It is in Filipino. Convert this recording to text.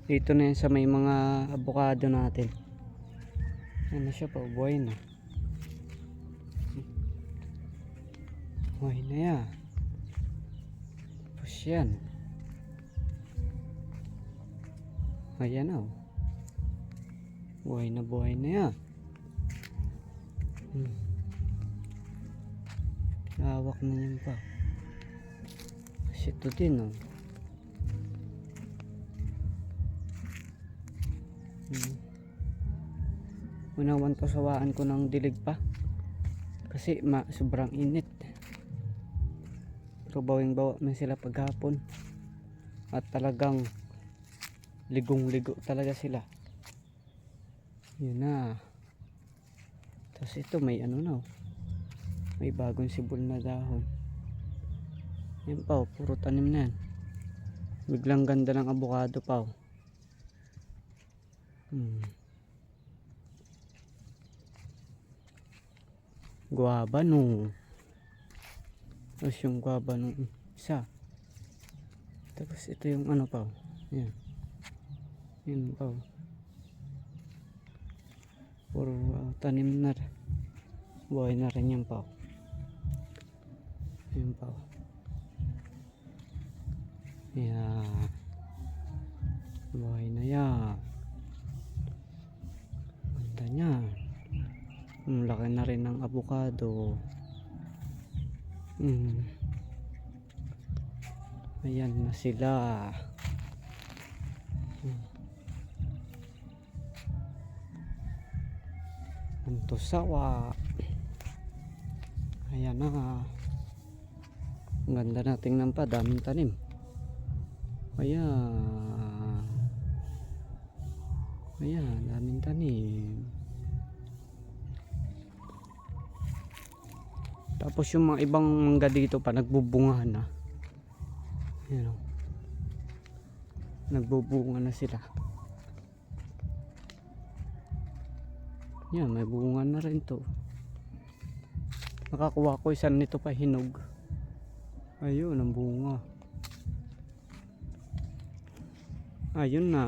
Dito na yan sa may mga avocado natin. Ano siya pa, buhay na. Buhay na yan. Tapos yan. Ayan na. Buhay na yan. Lawak na yan pa. Kasi ito din Unawan pasawaan ko ng dilig pa. Kasi sobrang init. Pero bawing bawa man sila paghapon. At talagang ligong-ligo talaga sila. Yun na. Tapos ito may may bagong sibol na dahon. Yan pa, puro tanim na yan. Biglang ganda ng avocado pa. Guava no. Tapos yung guava nung isa. Tapos ito yung pa. Yan. Yan pa. Puro tanim na. Buhay na rin yan pa. Yan pa. Yan. Buhay na yan. Ganda niya. Laki na rin ng avocado. Ayan na sila. Antusawa. Ayan na. Ang ganda na tingnan pa. Daming tanim. Ayan. Ayan. Daming tanim. Tapos yung mga ibang mangga dito pa nagbubunga na. Ayan o. Nagbubunga na sila. Yan, may bunga na rin to. Nakakuha ko isa nito pa hinog. Ayun, ang bunga. Ayun na.